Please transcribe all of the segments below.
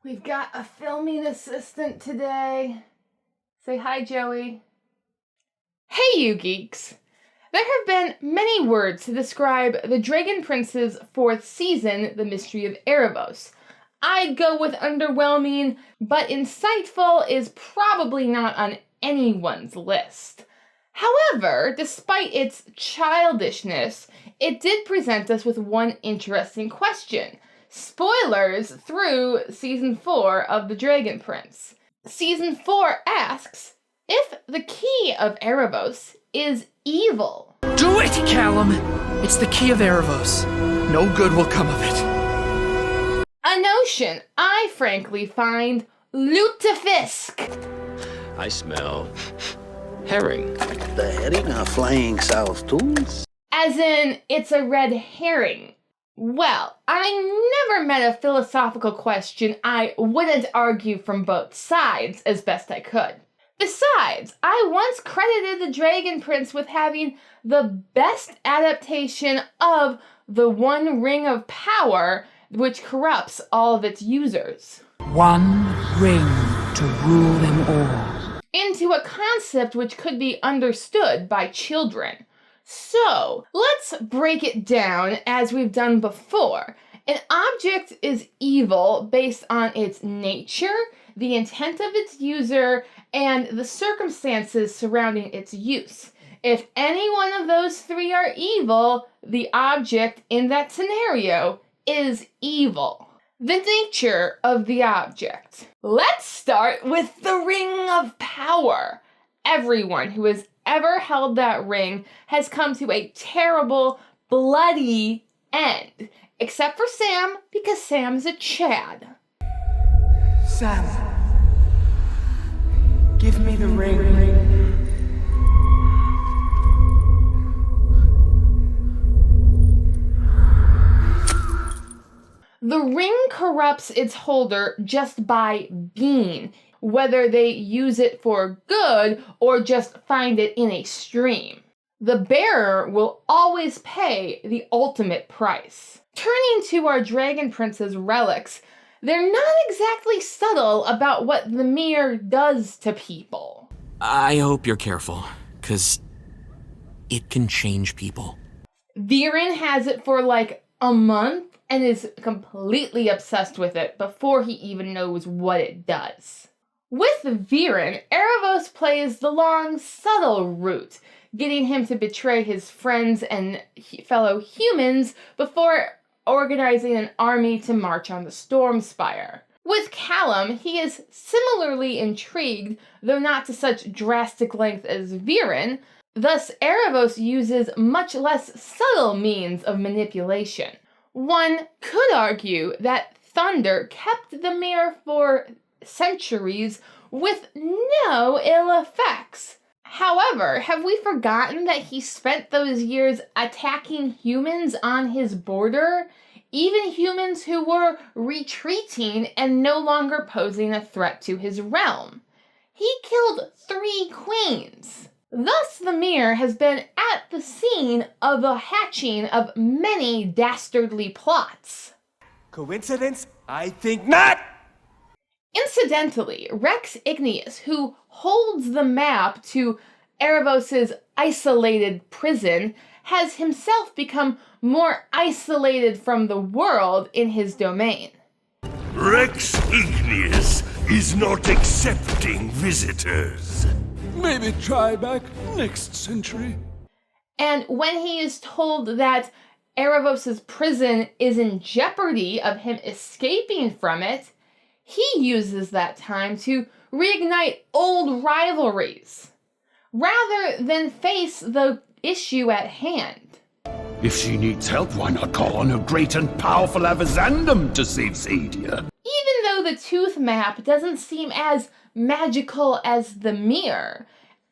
We've got a filming assistant today. Say hi, Joey. Hey, you geeks! There have been many words to describe the Dragon Prince's 4th season, The Mystery of Aaravos. I'd go with underwhelming, but insightful is probably not on anyone's list. However, despite its childishness, it did present us with one interesting question. Spoilers through Season 4 of The Dragon Prince. Season 4 asks if the key of Aaravos is evil. Do it, Callum! It's the key of Aaravos. No good will come of it. A notion I frankly find lutefisk. I smell herring. The herring are flying south too? As in, it's a red herring. Well, I never met a philosophical question I wouldn't argue from both sides as best I could. Besides, I once credited The Dragon Prince with having the best adaptation of the One Ring of Power, which corrupts all of its users. One ring to rule them all. Into a concept which could be understood by children. So, let's break it down as we've done before. An object is evil based on its nature, the intent of its user, and the circumstances surrounding its use. If any one of those three are evil, the object in that scenario is evil. The nature of the object. Let's start with the Ring of Power. Everyone who has ever held that ring has come to a terrible, bloody end. Except for Sam, because Sam's a Chad. Sam, give me the ring. The ring corrupts its holder just by being, whether they use it for good or just find it in a stream. The bearer will always pay the ultimate price. Turning to our Dragon Prince's relics, they're not exactly subtle about what the mirror does to people. I hope you're careful, 'cause it can change people. Viren has it for like a month and is completely obsessed with it before he even knows what it does. With Viren, Aaravos plays the long, subtle route, getting him to betray his friends and fellow humans before organizing an army to march on the Stormspire. With Callum, he is similarly intrigued, though not to such drastic length as Viren. Thus, Aaravos uses much less subtle means of manipulation. One could argue that Thunder kept the mirror for centuries with no ill effects. However, have we forgotten that he spent those years attacking humans on his border? Even humans who were retreating and no longer posing a threat to his realm. He killed 3 queens. Thus, the mirror has been at the scene of the hatching of many dastardly plots. Coincidence? I think not! Incidentally, Rex Igneous, who holds the map to Aaravos' isolated prison, has himself become more isolated from the world in his domain. Rex Igneous is not accepting visitors. Maybe try back next century. And when he is told that Aaravos' prison is in jeopardy of him escaping from it, he uses that time to reignite old rivalries, rather than face the issue at hand. If she needs help, why not call on her great and powerful Avazandum to save Sadia? Even though the tooth map doesn't seem as magical as the mirror,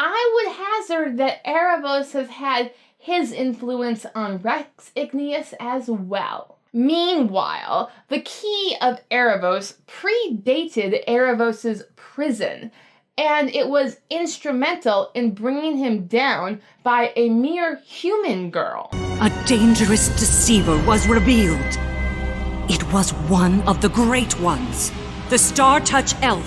I would hazard that Aaravos has had his influence on Rex Igneous as well. Meanwhile, the key of Aaravos predated Aaravos' prison, and it was instrumental in bringing him down by a mere human girl. A dangerous deceiver was revealed. It was one of the Great Ones, the Star Touch elf,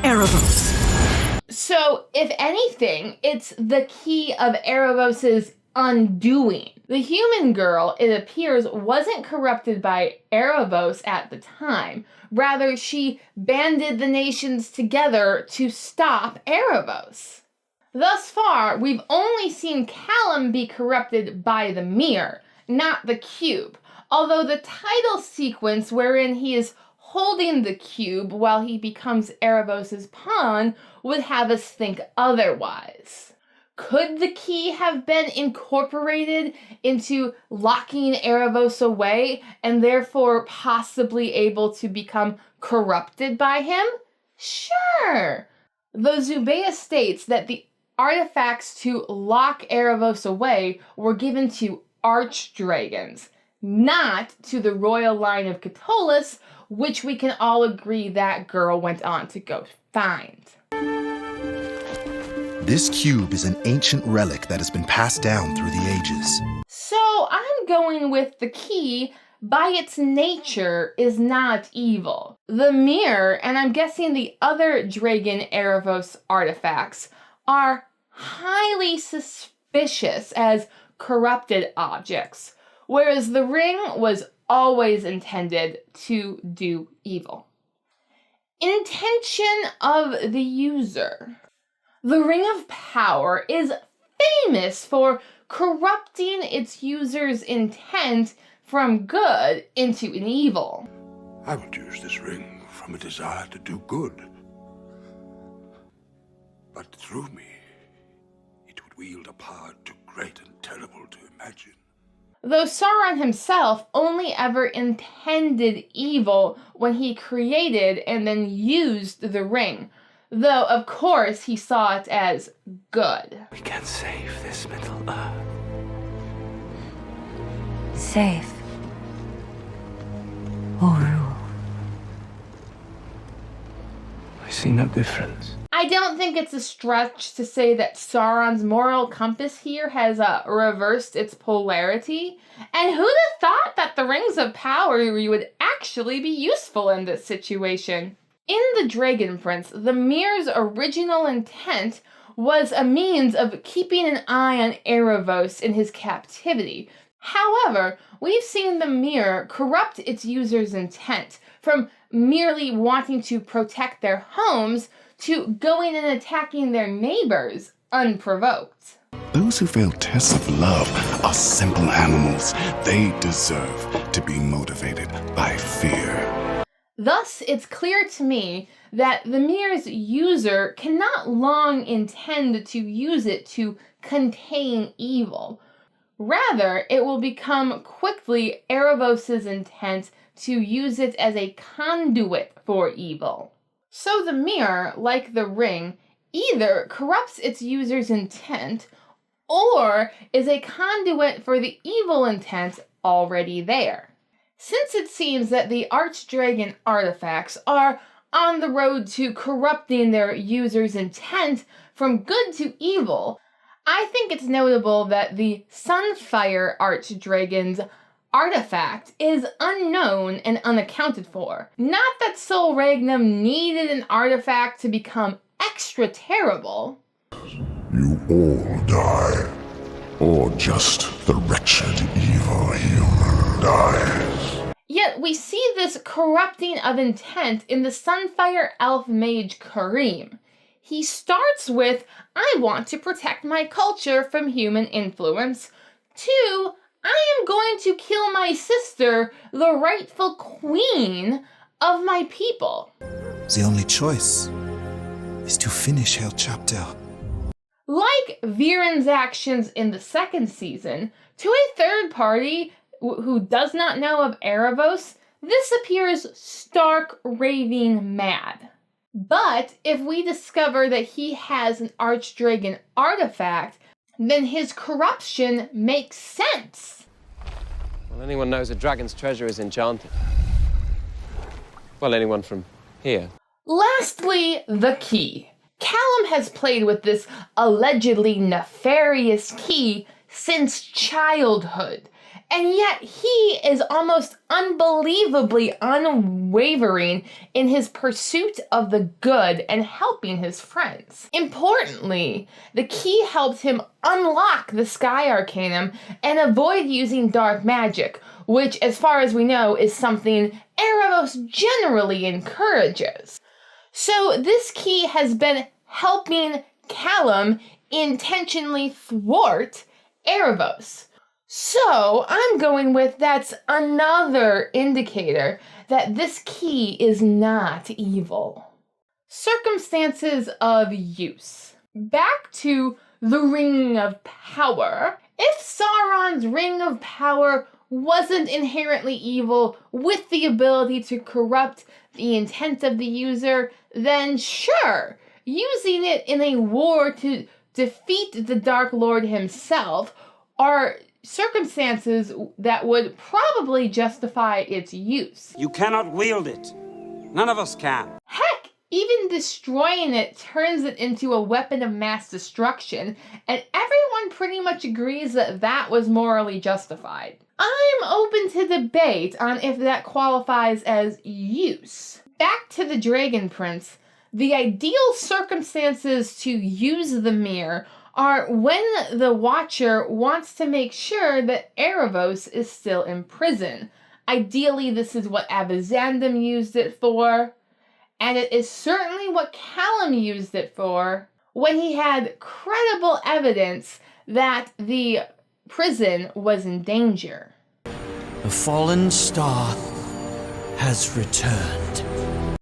Aaravos. So, if anything, it's the key of Aaravos' undoing. The human girl, it appears, wasn't corrupted by Aaravos at the time. Rather, she banded the nations together to stop Aaravos. Thus far, we've only seen Callum be corrupted by the mirror, not the cube, although the title sequence wherein he is holding the cube while he becomes Aaravos' pawn would have us think otherwise. Could the key have been incorporated into locking Aaravos away and therefore possibly able to become corrupted by him? Sure! Though Zubeia states that the artifacts to lock Aaravos away were given to archdragons, not to the royal line of Catullus, which we can all agree that girl went on to go find. This cube is an ancient relic that has been passed down through the ages. So I'm going with the key, by its nature, is not evil. The mirror, and I'm guessing the other Dragon Aaravos artifacts, are highly suspicious as corrupted objects, whereas the ring was always intended to do evil. Intention of the user. The Ring of Power is famous for corrupting its user's intent from good into an evil. I would use this ring from a desire to do good. But through me, it would wield a power too great and terrible to imagine. Though Sauron himself only ever intended evil when he created and then used the ring, though of course he saw it as good. We can save this Middle Earth. Save. Or rule. I see no difference. I don't think it's a stretch to say that Sauron's moral compass here has reversed its polarity. And who'd have thought that the Rings of Power would actually be useful in this situation? In The Dragon Prince, the mirror's original intent was a means of keeping an eye on Aaravos in his captivity. However, we've seen the mirror corrupt its user's intent, from merely wanting to protect their homes to going and attacking their neighbors unprovoked. Those who fail tests of love are simple animals. They deserve to be motivated by fear. Thus, it's clear to me that the mirror's user cannot long intend to use it to contain evil. Rather, it will become quickly Aaravos' intent to use it as a conduit for evil. So the mirror, like the ring, either corrupts its user's intent or is a conduit for the evil intent already there. Since it seems that the Archdragon artifacts are on the road to corrupting their user's intent from good to evil, I think it's notable that the Sunfire Archdragon's artifact is unknown and unaccounted for. Not that Sol Regnum needed an artifact to become extra terrible. You all die. Or just the wretched evil human dies. Yet we see this corrupting of intent in the Sunfire Elf Mage Kareem. He starts with, I want to protect my culture from human influence, to, I am going to kill my sister, the rightful queen of my people. The only choice is to finish her chapter. Like Viren's actions in the second season, to a third party who does not know of Aaravos, this appears stark raving mad. But if we discover that he has an Archdragon artifact, then his corruption makes sense. Well, anyone knows a dragon's treasure is enchanted. Well, anyone from here. Lastly, the key. Callum has played with this allegedly nefarious key since childhood, and yet he is almost unbelievably unwavering in his pursuit of the good and helping his friends. Importantly, the key helps him unlock the Sky Arcanum and avoid using dark magic, which, as far as we know, is something Aaravos generally encourages. So this key has been helping Callum intentionally thwart Aaravos. So I'm going with that's another indicator that this key is not evil. Circumstances of use. Back to the Ring of Power. If Sauron's Ring of Power wasn't inherently evil with the ability to corrupt the intent of the user, then sure, using it in a war to defeat the Dark Lord himself are circumstances that would probably justify its use. You cannot wield it. None of us can. Heck, even destroying it turns it into a weapon of mass destruction, and everyone pretty much agrees that that was morally justified. I'm open to debate on if that qualifies as use. Back to the Dragon Prince, the ideal circumstances to use the mirror are when the Watcher wants to make sure that Aaravos is still in prison. Ideally, this is what Avizandum used it for, and it is certainly what Callum used it for when he had credible evidence that the prison was in danger. The fallen star has returned.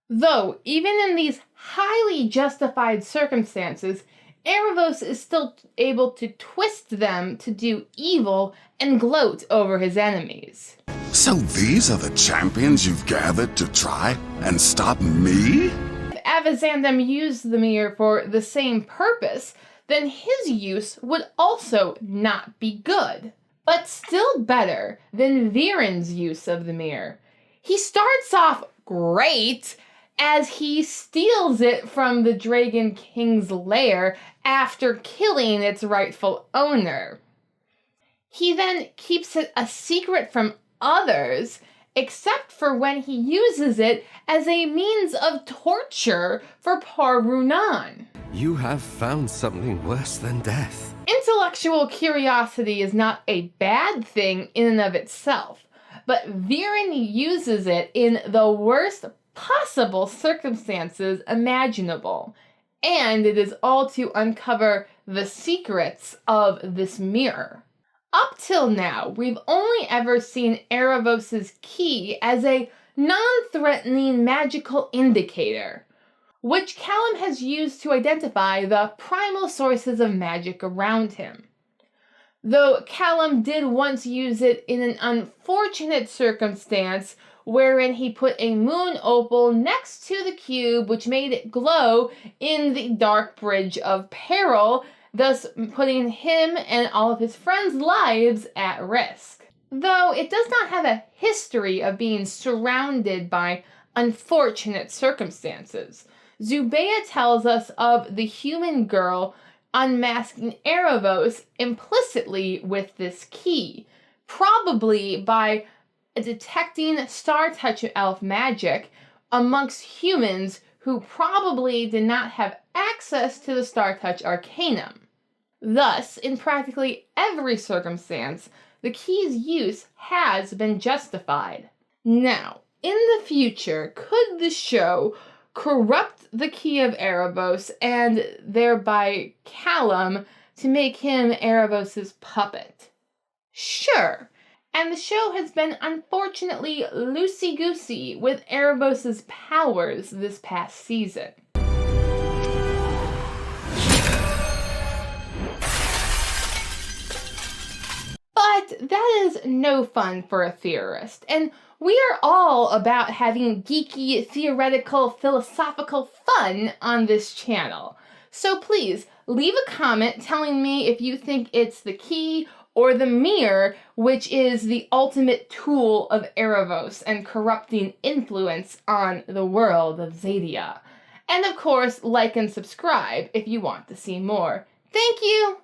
Though, even in these highly justified circumstances, Aaravos is still able to twist them to do evil and gloat over his enemies. So these are the champions you've gathered to try and stop me? If Avizandum used the mirror for the same purpose, then his use would also not be good. But still better than Viren's use of the mirror. He starts off great as he steals it from the Dragon King's lair after killing its rightful owner. He then keeps it a secret from others, except for when he uses it as a means of torture for poor Runan. You have found something worse than death. Intellectual curiosity is not a bad thing in and of itself, but Viren uses it in the worst possible circumstances imaginable, and it is all to uncover the secrets of this mirror. Up till now, we've only ever seen Aaravos' key as a non-threatening magical indicator, which Callum has used to identify the primal sources of magic around him. Though Callum did once use it in an unfortunate circumstance wherein he put a moon opal next to the cube which made it glow in the dark bridge of peril, thus putting him and all of his friends' lives at risk. Though it does not have a history of being surrounded by unfortunate circumstances, Zubeia tells us of the human girl unmasking Aaravos implicitly with this key, probably by detecting Star Touch elf magic amongst humans who probably did not have access to the Star Touch Arcanum. Thus, in practically every circumstance, the key's use has been justified. Now, in the future, could the show corrupt the key of Aaravos and thereby Callum to make him Aaravos' puppet? Sure. And the show has been unfortunately loosey-goosey with Aaravos' powers this past season. But that is no fun for a theorist, and we are all about having geeky, theoretical, philosophical fun on this channel. So please, leave a comment telling me if you think it's the key or the mirror, which is the ultimate tool of Aaravos and corrupting influence on the world of Xadia. And of course, like and subscribe if you want to see more. Thank you!